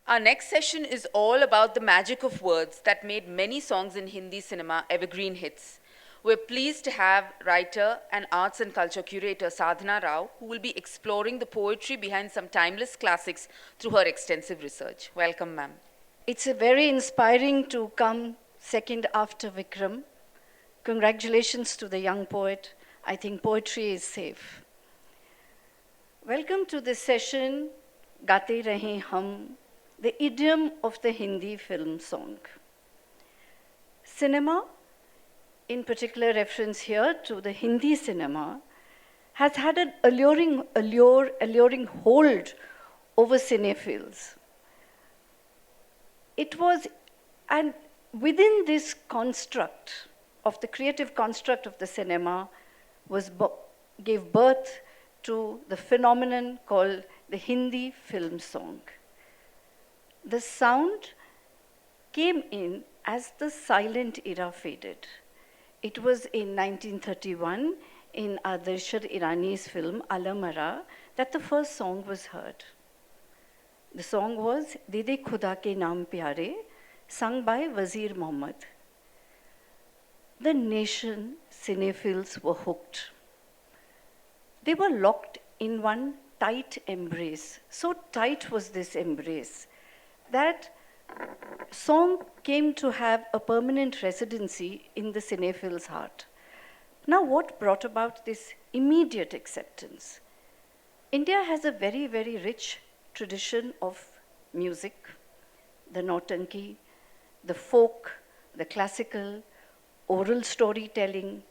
Our next session is all about the magic of words that made many songs in Hindi cinema evergreen hits. We're pleased to have writer and arts and culture curator Sadhana Rao, who will be exploring the poetry behind some timeless classics through her extensive research. Welcome, ma'am. It's a very inspiring to come second after Vikram. Congratulations to the young poet. I think poetry is safe. Welcome to this session, Gaate Rahe Hum, the idiom of the Hindi film song. Cinema, in particular reference here to the Hindi cinema, has had an alluring hold over cinephiles. It was, and within this construct of the creative construct of the cinema gave birth to the phenomenon called the Hindi film song. The sound came in as the silent era faded. It was in 1931 in Adarshad Irani's film Alamara that the first song was heard. The song was Dede Khuda Ke Naam Pyare, sung by Wazir Mohammad. The nation cinephiles were hooked. They were locked in one tight embrace. So tight was this embrace that song came to have a permanent residency in the cinephile's heart. Now, what brought about this immediate acceptance? India has a very, very rich tradition of music, the Nautanki, the folk, the classical, oral storytelling,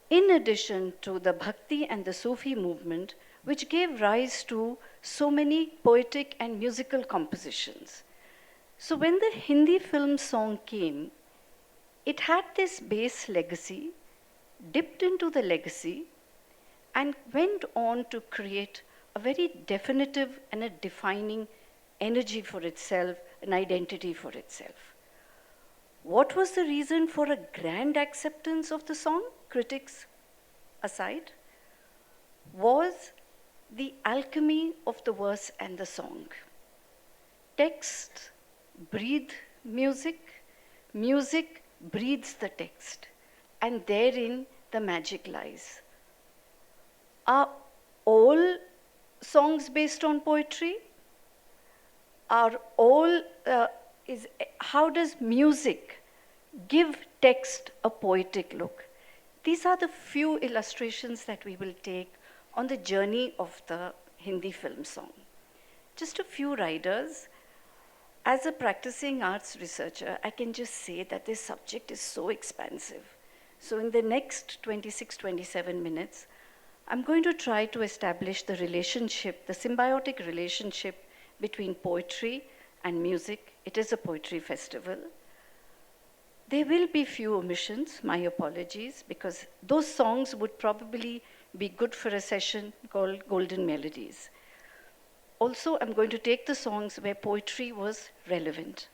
in addition to the Bhakti and the Sufi movement, which gave rise to so many poetic and musical compositions. So when the Hindi film song came, it had this base legacy, dipped into the legacy, and went on to create a very definitive and a defining energy for itself, an identity for itself. What was the reason for a grand acceptance of the song, critics aside? Was the alchemy of the verse and the song. Text breathes music, music breathes the text, and therein the magic lies. Are all songs based on poetry? Are all, how does music give text a poetic look? These are the few illustrations that we will take on the journey of the Hindi film song. Just a few riders. As a practicing arts researcher, I can just say that this subject is so expansive. So in the next 26, 27 minutes, I'm going to try to establish the relationship, the symbiotic relationship between poetry and music. It is a poetry festival. There will be few omissions, my apologies, because those songs would probably be good for a session called Golden Melodies. Also, I'm going to take the songs where poetry was relevant.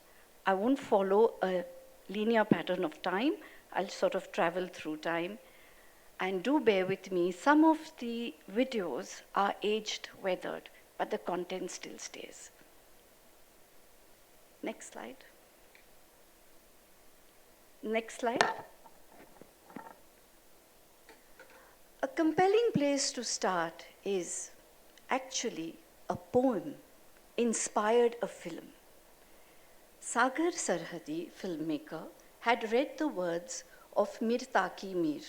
I won't follow a linear pattern of time. I'll sort of travel through time. And do bear with me, some of the videos are aged, weathered, but the content still stays. Next slide. Next slide. A compelling place to start is actually a poem inspired a film. Sagar Sarhadi, filmmaker, had read the words of Mir Taqi Mir,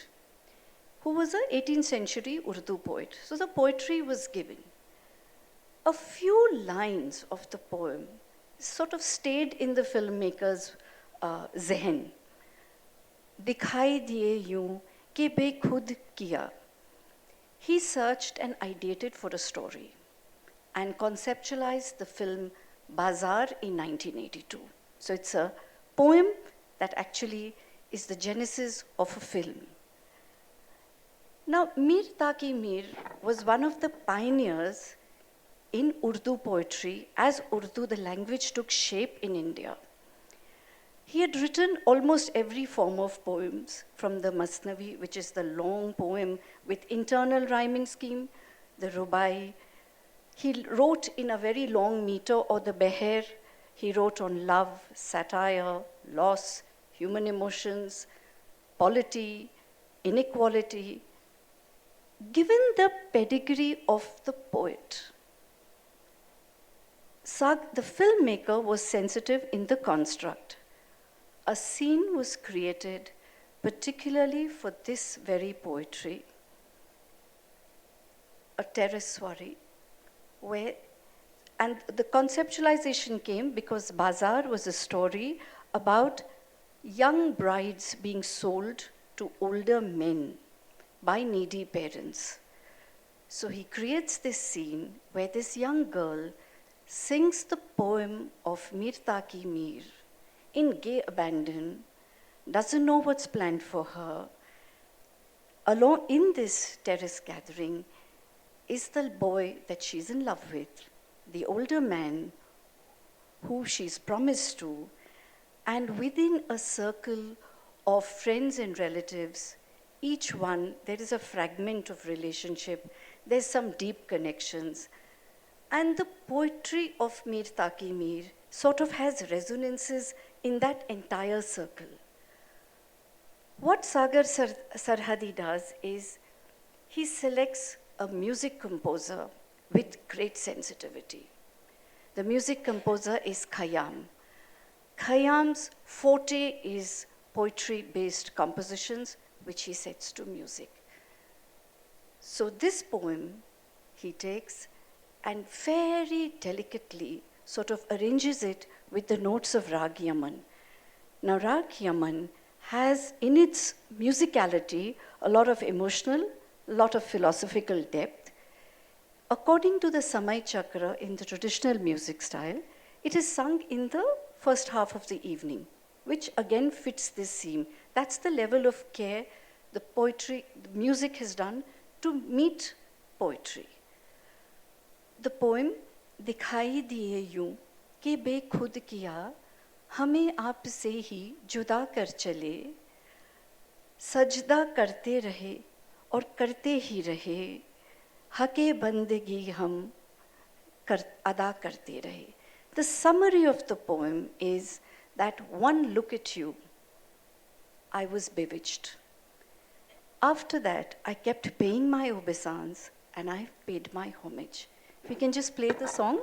who was an 18th century Urdu poet. So the poetry was given. A few lines of the poem sort of stayed in the filmmaker's zehen. Dikhai diye yun ke bekhud kiya. He searched and ideated for a story and conceptualized the film Bazaar in 1982. So it's a poem that actually is the genesis of a film. Now, Mir Taqi Mir was one of the pioneers in Urdu poetry as Urdu, the language, took shape in India. He had written almost every form of poems, from the Masnavi, which is the long poem with internal rhyming scheme, the Rubai, He wrote in a very long meter, or the Beher. He wrote on love, satire, loss, human emotions, polity, inequality. Given the pedigree of the poet, the filmmaker was sensitive in the construct. A scene was created particularly for this very poetry, a terrace soiree, and the conceptualization came because Bazaar was a story about young brides being sold to older men by needy parents. So he creates this scene where this young girl sings the poem of Mir Taki Mir in gay abandon, doesn't know what's planned for her. Along in this terrace gathering is the boy that she's in love with, the older man who she's promised to, and within a circle of friends and relatives, each one, there is a fragment of relationship, there's some deep connections. And the poetry of Mir Taki Mir sort of has resonances in that entire circle. What Sagar Sarhadi does is he selects a music composer with great sensitivity. The music composer is Khayyam. Khayyam's forte is poetry-based compositions, which he sets to music. So this poem he takes and very delicately sort of arranges it with the notes of Rag Yaman. Now, Rag Yaman has in its musicality a lot of emotional, a lot of philosophical depth. According to the Samay Chakra in the traditional music style, it is sung in the first half of the evening, which again fits this theme. That's the level of care the music has done to meet poetry. The poem, दिखाई दिए यूं कि बेखुद किया हमें आपसे ही जुदा कर चले सजदा करते रहे और करते ही रहे हके बंदगी हम अदा करते रहे. The summary of the poem is that one look at you, I was bewitched. After that, I kept paying my obeisance and I paid my homage. If we can just play the song.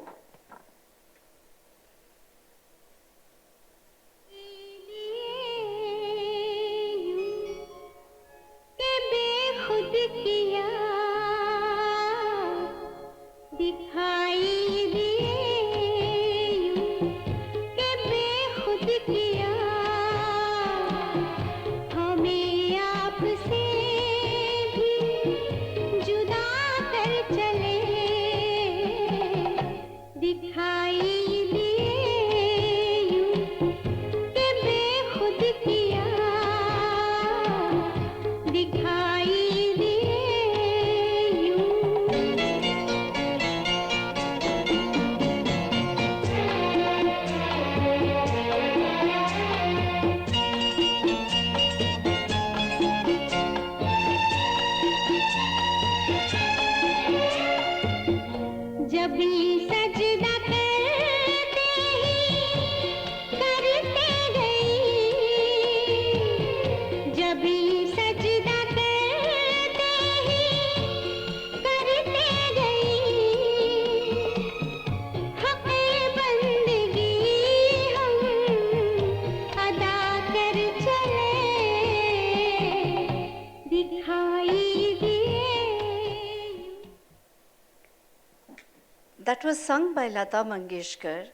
That was sung by Lata Mangeshkar,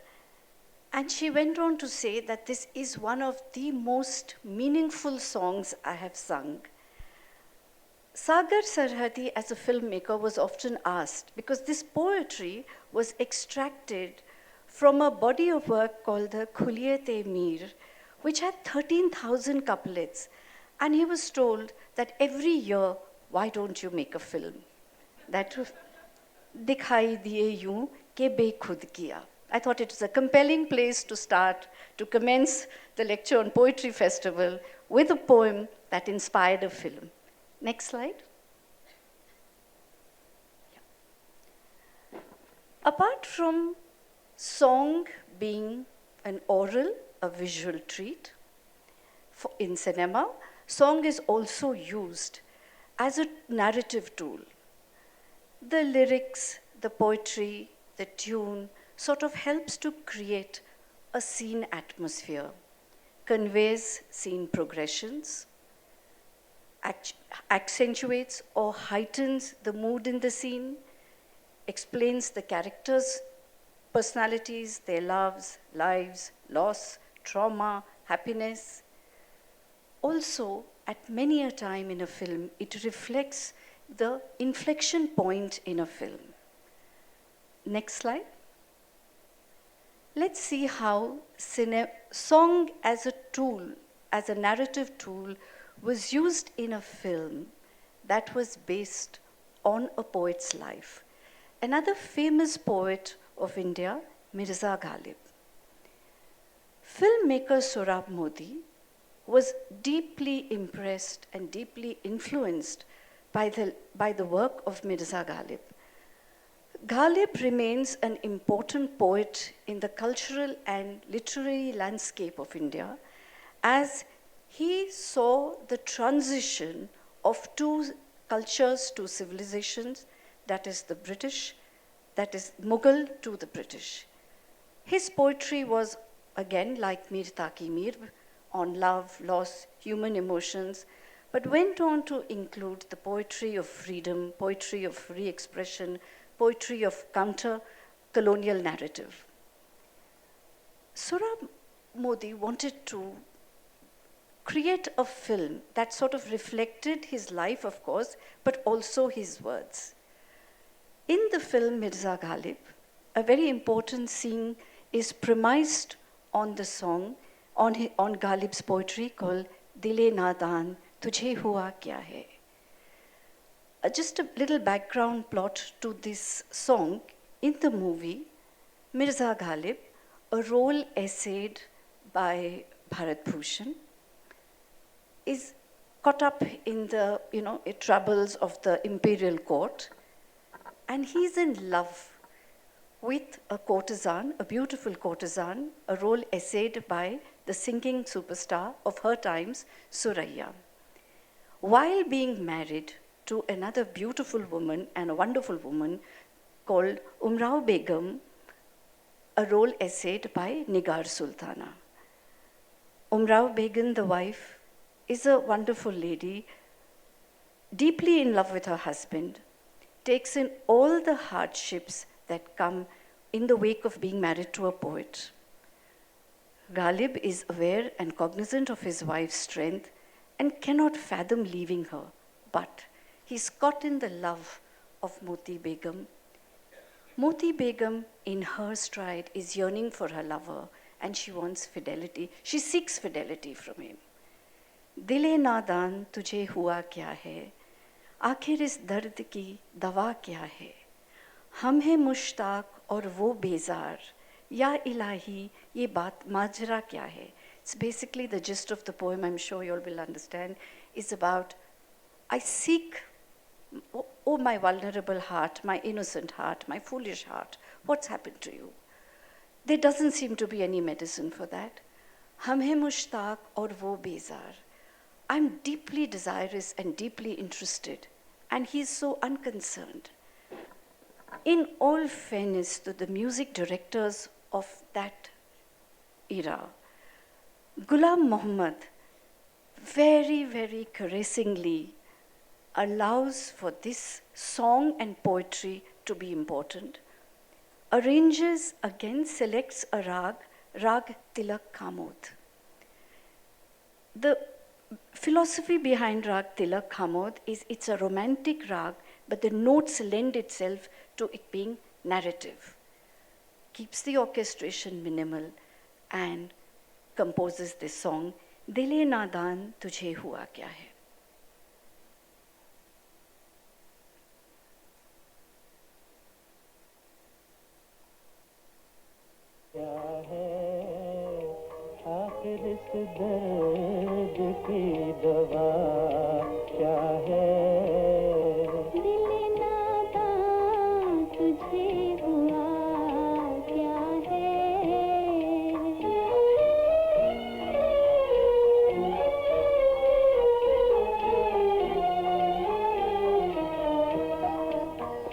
and she went on to say that this is one of the most meaningful songs I have sung. Sagar Sarhadi, as a filmmaker, was often asked, because this poetry was extracted from a body of work called the Khuliyat-e-Mir, which had 13,000 couplets, and he was told that every year, why don't you make a film? That दिखाई दिए यूं के बेखुद किया. I thought it was a compelling place to start, to commence the lecture on Poetry Festival with a poem that inspired a film. Next slide. Apart from song being an oral, a visual treat, in cinema, song is also used as a narrative tool. The lyrics, the poetry, the tune sort of helps to create a scene atmosphere, conveys scene progressions, accentuates or heightens the mood in the scene, explains the characters' personalities, their loves, lives, loss, trauma, happiness. Also, at many a time in a film, it reflects the inflection point in a film. Next slide. Let's see how song as a tool, as a narrative tool, was used in a film that was based on a poet's life. Another famous poet of India, Mirza Ghalib. Filmmaker Sohrab Modi was deeply impressed and deeply influenced by the work of Mirza Ghalib. Ghalib remains an important poet in the cultural and literary landscape of India, as he saw the transition of two cultures, two civilizations, that is the British, that is Mughal to the British. His poetry was, again, like Mir Taqi Mir, on love, loss, human emotions, but went on to include the poetry of freedom, poetry of free expression, poetry of counter-colonial narrative. Sohrab Modi wanted to create a film that sort of reflected his life, of course, but also his words. In the film Mirza Ghalib, a very important scene is premised on the song, on Ghalib's poetry called Dile Nadan, Tujhe Hua Kya Hai. Just a little background plot to this song. In the movie, Mirza Ghalib, a role essayed by Bharat Bhushan, is caught up in the troubles of the imperial court, and he's in love with a courtesan, a beautiful courtesan, a role essayed by the singing superstar of her times, Suraiya. While being married to another beautiful woman and a wonderful woman called Umrao Begum, a role essayed by Nigar Sultana. Umrao Begum, the wife, is a wonderful lady, deeply in love with her husband, takes in all the hardships that come in the wake of being married to a poet. Ghalib is aware and cognizant of his wife's strength and cannot fathom leaving her, but he's caught in the love of Moti Begum. Moti Begum, in her stride, is yearning for her lover, and she wants fidelity. She seeks fidelity from him. Dile nadan tujhe hua kya hai? आखिर इस दर्द की दवा क्या है? हम हैं मुश्ताक और वो बेजार. या इलाही ये बात माजरा क्या है? It's basically the gist of the poem, I'm sure you all will understand, is about, I seek, oh my vulnerable heart, my innocent heart, my foolish heart, what's happened to you? There doesn't seem to be any medicine for that. हम हैं मुश्ताक और वो बेजार. I'm deeply desirous and deeply interested, and he's so unconcerned. In all fairness to the music directors of that era, Ghulam Muhammad very, very caressingly allows for this song and poetry to be important, arranges, again selects a rag Tilak Kamod. The philosophy behind Rag Tilak Kamod is it's a romantic rag, but the notes lend itself to it being narrative. Keeps the orchestration minimal and composes this song, Dile Nadan Tujhe Hua Kya Hai? आखिर इस दर्द की दवा क्या है? दिल नादान तुझे हुआ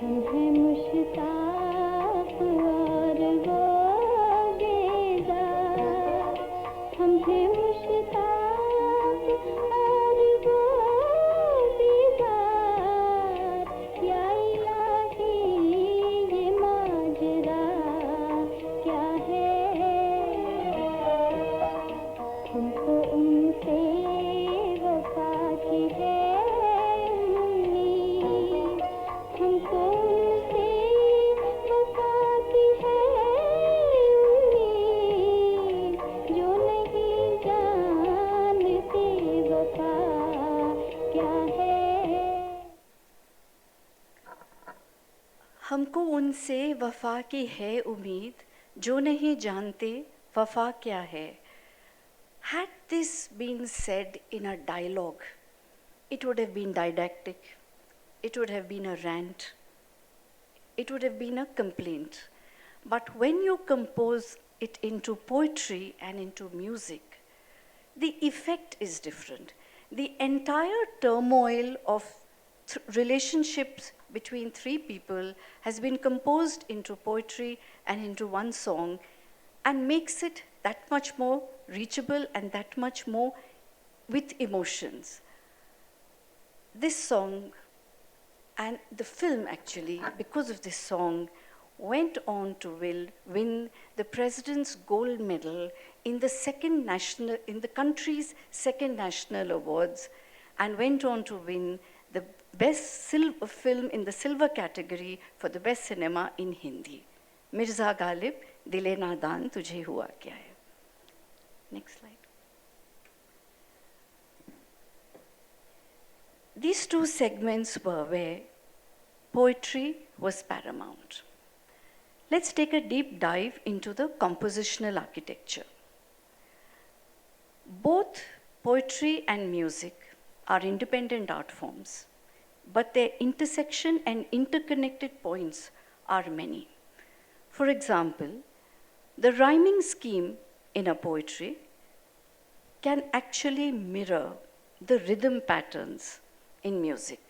हम हैं मुश्ताक और वो बेजार, हम हैं मुश्ताक और वो बेजार, या इलाही ये माजरा क्या है। हमको उनसे वफा की है उम्मीद, हमको उनसे वफा की है उम्मीद, जो नहीं जानते वफा क्या है। हमको उनसे वफा की है उम्मीद, जो नहीं जानते वफा क्या है. Had this been said in a dialogue, it would have been didactic, it would have been a rant, it would have been a complaint. But when you compose it into poetry and into music, the effect is different. The entire turmoil of relationships between three people has been composed into poetry and into one song, and makes it that much more reachable and that much more with emotions. This song and the film, actually, because of this song, went on to win the President's Gold Medal in the country's second national awards, and went on to win the best film in the silver category for the best cinema in Hindi. Mirza Ghalib, Dile Nadan Tujhe Hua Kya Hai. Next slide. These two segments were where poetry was paramount. Let's take a deep dive into the compositional architecture. Both poetry and music are independent art forms, but their intersection and interconnected points are many. For example, the rhyming scheme in a poetry can actually mirror the rhythm patterns in music.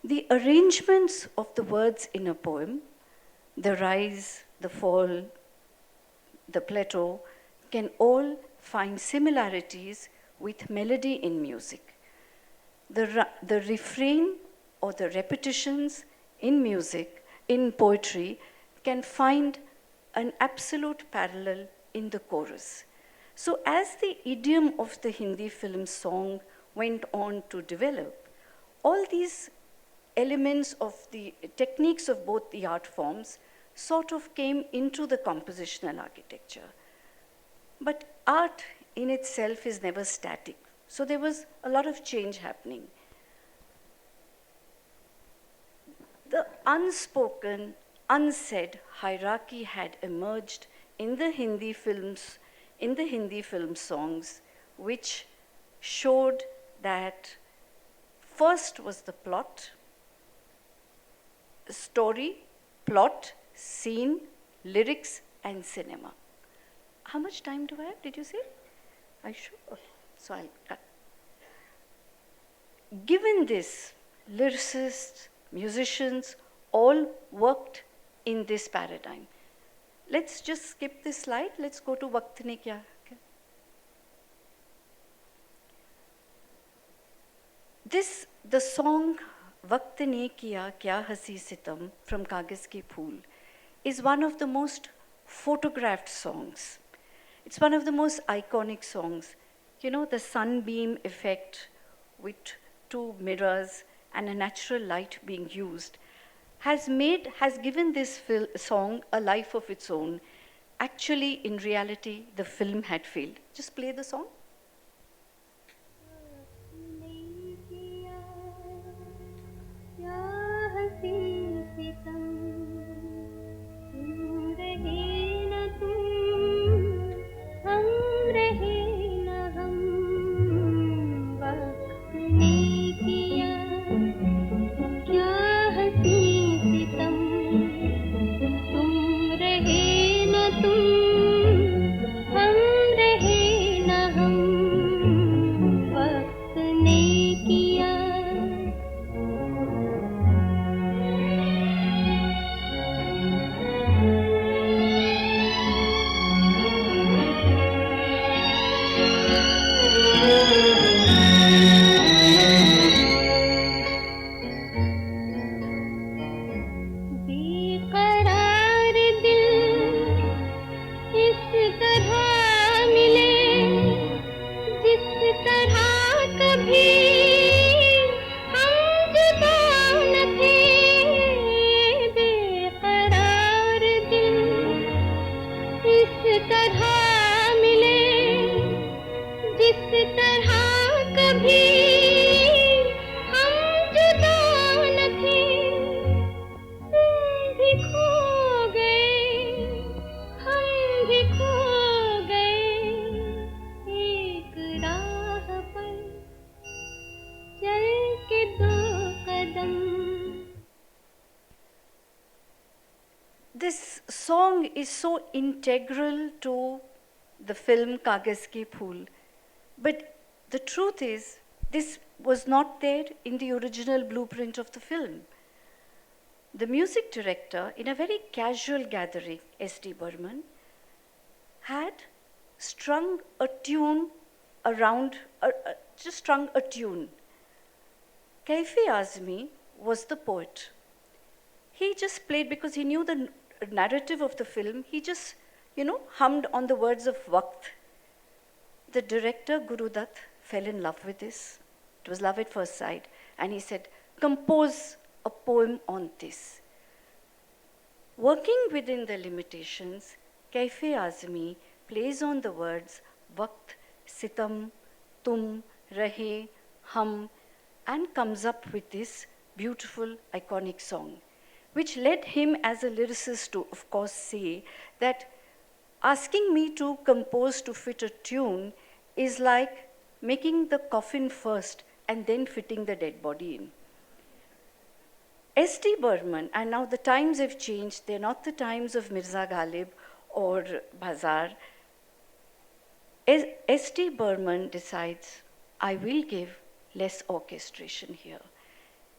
The arrangements of the words in a poem, the rise, the fall, the plateau, can all find similarities with melody in music. The refrain or the repetitions in music, in poetry, can find an absolute parallel in the chorus. So as the idiom of the Hindi film song went on to develop, all these elements of the techniques of both the art forms sort of came into the compositional architecture. But art in itself is never static. So there was a lot of change happening. The unspoken, unsaid hierarchy had emerged in the Hindi films, in the Hindi film songs, which showed that first was the plot, story, plot, scene, lyrics, and cinema. How much time do I have, did you say? Are you sure? Okay. So I'll cut. Given this, lyricists, musicians, all worked in this paradigm. Let's just skip this slide. Let's go to Waqt Ne Kya. The song Waqt Ne Kiya Kya Hasi Sitam from Kagaz Ki Phool is one of the most photographed songs. It's one of the most iconic songs. You know, the sunbeam effect with two mirrors and a natural light being used has given this song a life of its own. Actually, in reality, the film had failed. Just play the song. हम रहे न हम this song is so integral to the film Kagaz Ke Phool. But the truth is, this was not there in the original blueprint of the film. The music director, in a very casual gathering, S.D. Burman, had strung a tune around, just strung a tune. Kaifi Azmi was the poet. He just played because he knew the narrative of the film. He just, hummed on the words of Waqt. The director, Guru Dutt, fell in love with this. It was love at first sight. And he said, compose a poem on this. Working within the limitations, Kaifi Azmi plays on the words Waqt, Sitam, Tum, Rahe, Hum, and comes up with this beautiful, iconic song, which led him as a lyricist to, of course, say that asking me to compose to fit a tune is like making the coffin first and then fitting the dead body in. S.D. Burman, and now the times have changed, they're not the times of Mirza Ghalib or Bazaar. S.D. Burman decides, I will give less orchestration here.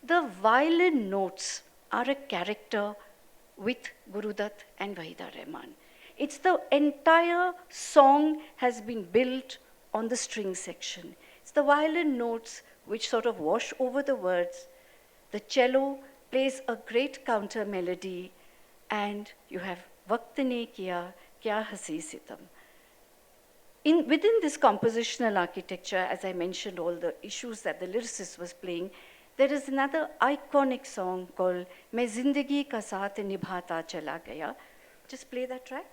The violin notes are a character with Guru Dutt and Wahida Rehman. It's the entire song has been built on the string section. It's the violin notes which sort of wash over the words. The cello plays a great counter melody, and you have Waqt ne kiya, kya hasi sitam. Within this compositional architecture, as I mentioned, all the issues that the lyricist was playing, there is another iconic song called Main Zindagi Ka Saath Nibhata Chala Gaya. Just play that track.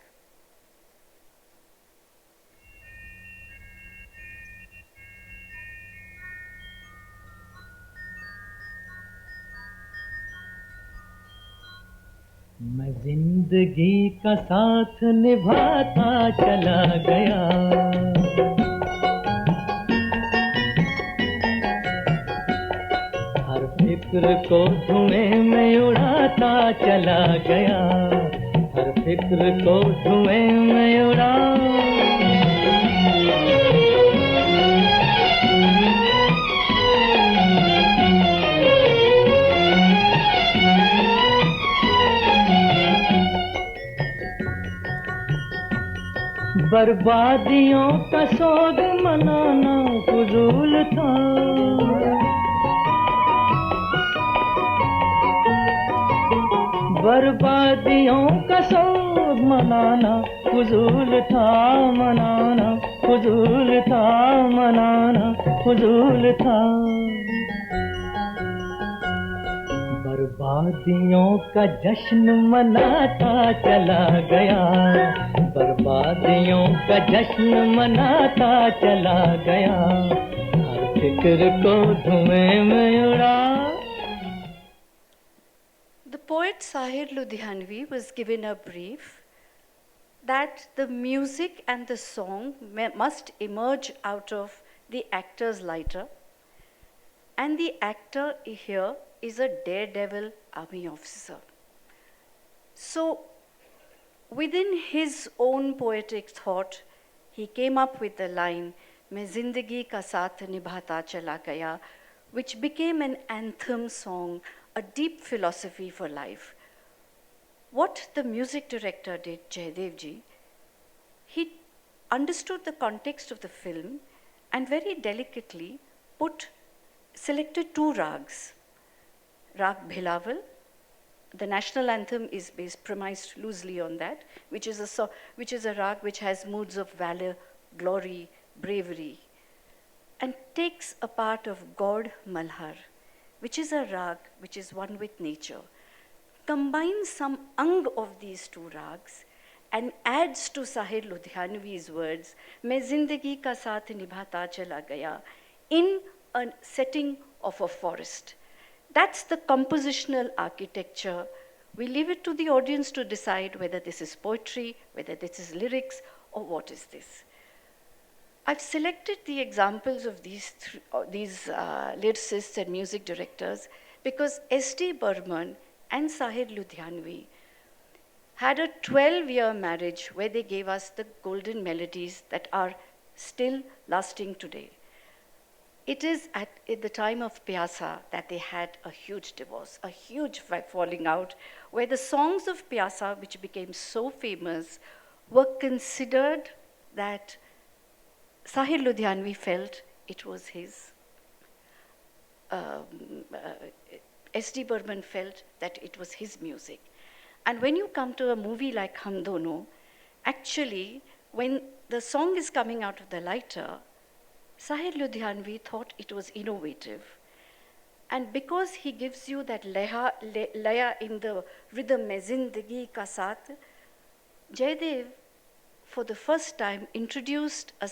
मैं जिंदगी का साथ निभाता चला गया, हर फिक्र को धुएं में उड़ाता चला गया, हर फिक्र को धुएं में उड़ा। बर्बादियों का सोग मनाना फजूल था, बर्बादियों का सोग मनाना फजूल था, मनाना फजूल था, मनाना फजूल था। बर्बादियों का जश्न मनाता चला गया, बर्बादियों का जश्न मनाता चला गया, हर फिक्र को धुएं में उड़ा। The poet Sahir Ludhianvi was given a brief that the music and the song must emerge out of the actor's lighter, and the actor here is a daredevil army officer. So, within his own poetic thought, he came up with the line, Main Zindagi Ka Saath Nibhata Chala Gaya, which became an anthem song, a deep philosophy for life. What the music director did, Jaydev ji, he understood the context of the film and very delicately selected two rags. Rag Bhilaval, the national anthem is premised loosely on that, which is a rag which has moods of valor, glory, bravery, and takes a part of God Malhar, which is a rag which is one with nature, combines some ang of these two rags and adds to Sahir Ludhianvi's words, Main Zindagi Ka Saath Nibhata Chala Gaya, in a setting of a forest. That's the compositional architecture. We leave it to the audience to decide whether this is poetry, whether this is lyrics, or what is this. I've selected the examples of these lyricists and music directors because S.D. Burman and Sahir Ludhianvi had a 12-year marriage where they gave us the golden melodies that are still lasting today. It is at the time of Pyasa that they had a huge divorce, a huge falling out, where the songs of Pyasa, which became so famous, were considered that Sahir Ludhianvi felt it was his. S.D. Burman felt that it was his music. And when you come to a movie like Hum Dono, actually, when the song is coming out of the lighter, Sahir Ludhianvi thought it was innovative. And because he gives you that laya in the rhythm, mein zindagi ka saath, Jaydev, for the first time, introduced an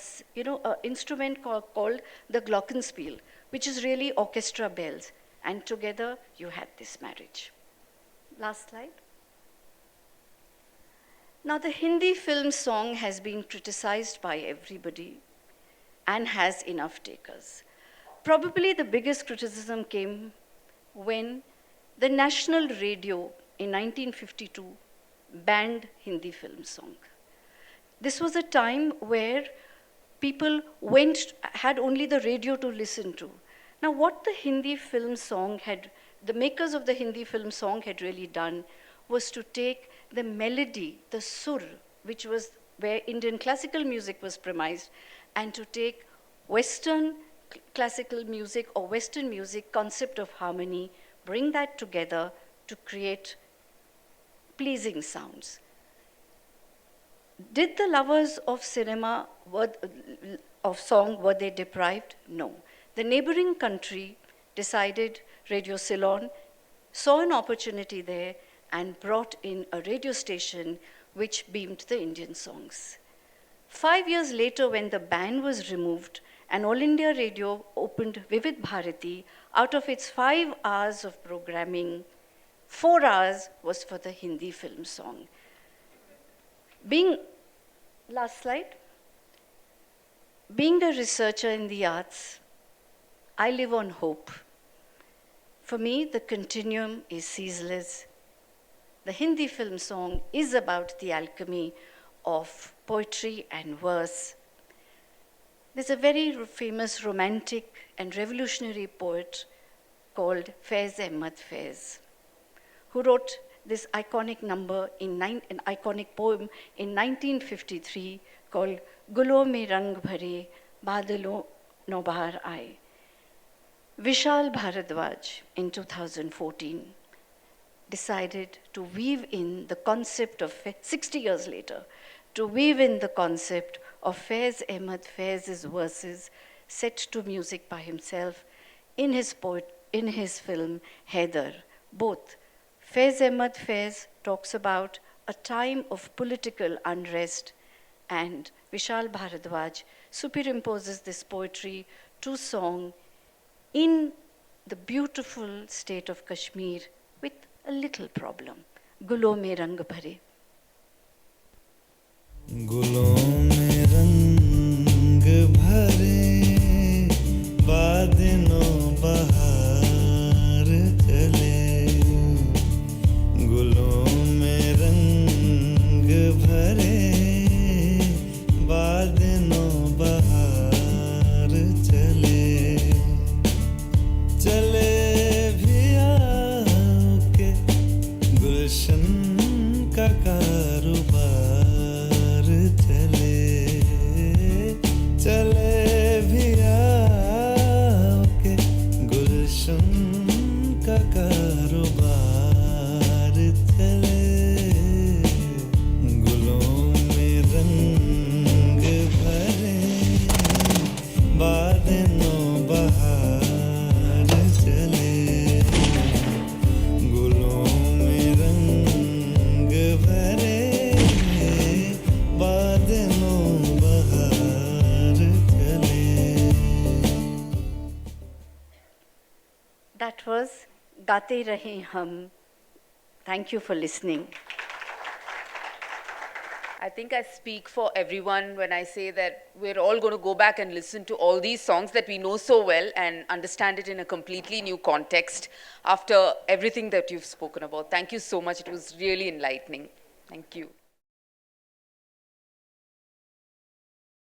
instrument called the glockenspiel, which is really orchestra bells. And together, you had this marriage. Last slide. Now, the Hindi film song has been criticized by everybody and has enough takers. Probably the biggest criticism came when the National Radio in 1952 banned Hindi film song. This was a time where people had only the radio to listen to. Now, what the Hindi film song the makers of the Hindi film song had really done was to take the melody, the sur, which was where Indian classical music was premised, and to take Western classical music or Western music concept of harmony, bring that together to create pleasing sounds. Did the lovers of cinema, of song, were they deprived? No. The neighboring country decided, Radio Ceylon saw an opportunity there and brought in a radio station which beamed the Indian songs. 5 years later, when the ban was removed and All India Radio opened Vivid Bharati, out of its 5 hours of programming, 4 hours was for the Hindi film song. Last slide. Being a researcher in the arts, I live on hope. For me, the continuum is ceaseless. The Hindi film song is about the alchemy of poetry and verse. There's a very famous romantic and revolutionary poet called Faiz Ahmad Faiz, who wrote this iconic an iconic poem in 1953 called Gulo mein rang bhare, badalo no bahar aaye. Vishal Bharadwaj in 2014 decided to weave in the concept of, 60 years later, to weave in the concept of Faiz Ahmad Faiz's verses set to music by himself in his film Haider. Both Faiz Ahmad Faiz talks about a time of political unrest, and Vishal Bharadwaj superimposes this poetry to song in the beautiful state of Kashmir with a little problem. Gulo mein rang bhare. गुलों में रंग भरे बादलों बहार चले गुलों में रंग भरे बादलों बहार चले चले भी आके गुलशन का कारोबार चले भी आओके गुलशन का कारोबार चले गुलों में रंग भरे बादलों बहार चले गुलों में रंग भरे बादलों That was Gaate Rahe Hum. Thank you for listening. I think I speak for everyone when I say that we're all going to go back and listen to all these songs that we know so well and understand it in a completely new context after everything that you've spoken about. Thank you so much. It was really enlightening. Thank you.